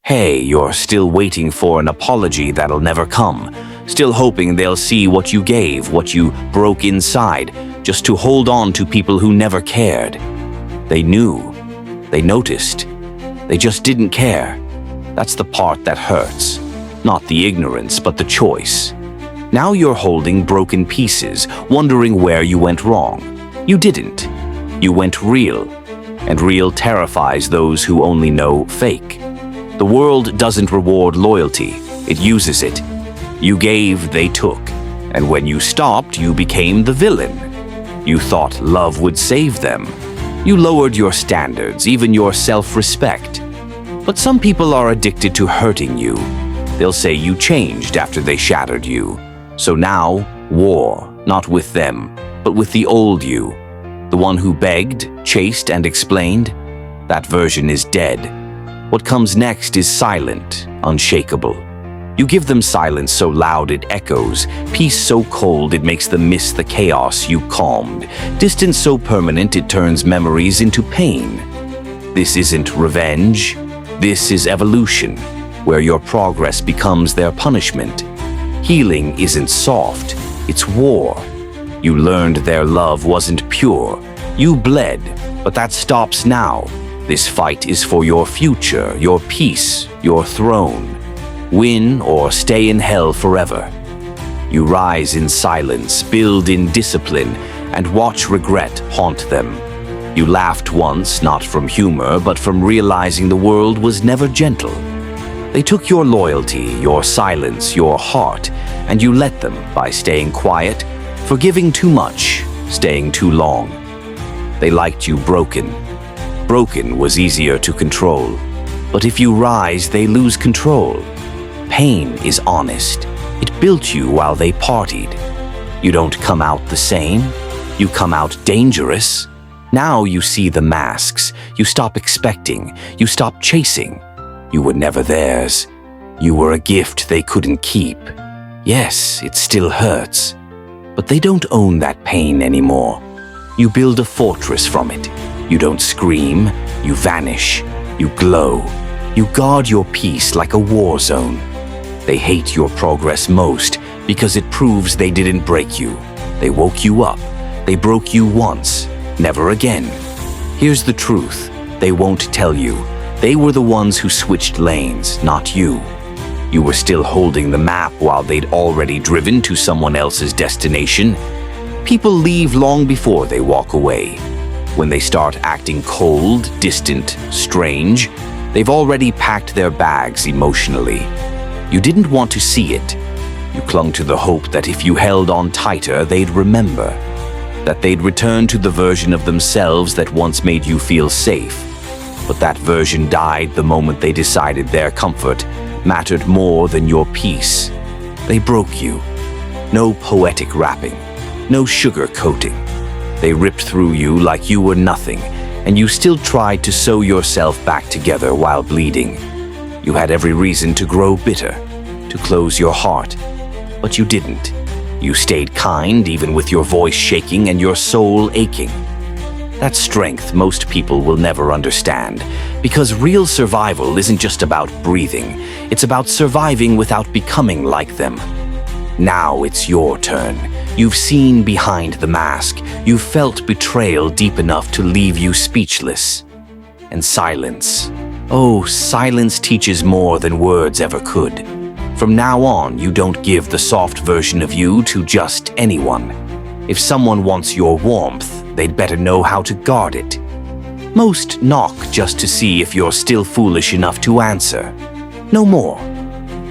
Hey, you're still waiting for an apology that'll never come. Still hoping they'll see what you gave, what you broke inside, just to hold on to people who never cared. They knew. They noticed. They just didn't care. That's the part that hurts. Not the ignorance, but the choice. Now you're holding broken pieces, wondering where you went wrong. You didn't. You went real. And real terrifies those who only know fake. The world doesn't reward loyalty. It uses it. You gave, they took. And when you stopped, you became the villain. You thought love would save them. You lowered your standards, even your self-respect. But some people are addicted to hurting you. They'll say you changed after they shattered you. So now, war, not with them, but with the old you. The one who begged, chased, and explained. That version is dead. What comes next is silent, unshakable. You give them silence so loud it echoes, peace so cold it makes them miss the chaos you calmed, distance so permanent it turns memories into pain. This isn't revenge. This is evolution, where your progress becomes their punishment. Healing isn't soft, it's war. You learned their love wasn't pure. You bled, but that stops now. This fight is for your future, your peace, your throne. Win or stay in hell forever. You rise in silence, build in discipline, and watch regret haunt them. You laughed once, not from humor, but from realizing the world was never gentle. They took your loyalty, your silence, your heart, and you let them by staying quiet, forgiving too much, staying too long. They liked you broken. Broken was easier to control. But if you rise, they lose control. Pain is honest. It built you while they partied. You don't come out the same. You come out dangerous. Now you see the masks. You stop expecting. You stop chasing. You were never theirs. You were a gift they couldn't keep. Yes, it still hurts. But they don't own that pain anymore. You build a fortress from it. You don't scream, you vanish, you glow. You guard your peace like a war zone. They hate your progress most because it proves they didn't break you. They woke you up. They broke you once, never again. Here's the truth. They won't tell you. They were the ones who switched lanes, not you. You were still holding the map while they'd already driven to someone else's destination. People leave long before they walk away. When they start acting cold, distant, strange, they've already packed their bags emotionally. You didn't want to see it. You clung to the hope that if you held on tighter, they'd remember. That they'd return to the version of themselves that once made you feel safe. But that version died the moment they decided their comfort mattered more than your peace. They broke you. No poetic wrapping. No sugar coating. They ripped through you like you were nothing, and you still tried to sew yourself back together while bleeding. You had every reason to grow bitter, to close your heart, but you didn't. You stayed kind even with your voice shaking and your soul aching. That strength most people will never understand, because real survival isn't just about breathing, it's about surviving without becoming like them. Now it's your turn. You've seen behind the mask. You've felt betrayal deep enough to leave you speechless. And silence. Oh, silence teaches more than words ever could. From now on, you don't give the soft version of you to just anyone. If someone wants your warmth, they'd better know how to guard it. Most knock just to see if you're still foolish enough to answer. No more.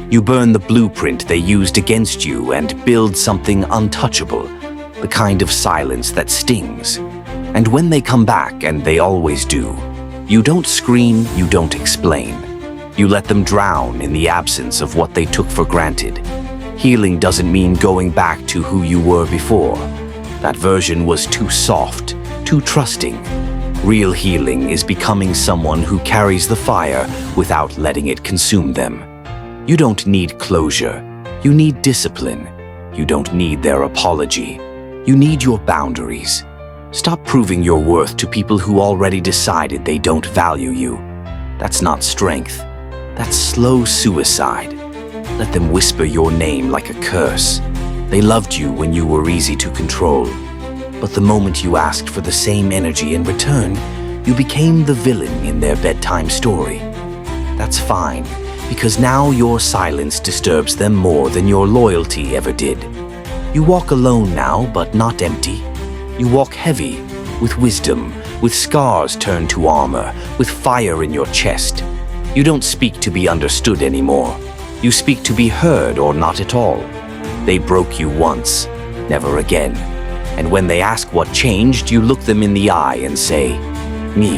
You burn the blueprint they used against you and build something untouchable, the kind of silence that stings. And when they come back, and they always do, you don't scream, you don't explain. You let them drown in the absence of what they took for granted. Healing doesn't mean going back to who you were before. That version was too soft, too trusting. Real healing is becoming someone who carries the fire without letting it consume them. You don't need closure. You need discipline. You don't need their apology. You need your boundaries. Stop proving your worth to people who already decided they don't value you. That's not strength. That's slow suicide. Let them whisper your name like a curse. They loved you when you were easy to control. But the moment you asked for the same energy in return, you became the villain in their bedtime story. That's fine, because now your silence disturbs them more than your loyalty ever did. You walk alone now, but not empty. You walk heavy, with wisdom, with scars turned to armor, with fire in your chest. You don't speak to be understood anymore. You speak to be heard or not at all. They broke you once, never again. And when they ask what changed, you look them in the eye and say, me.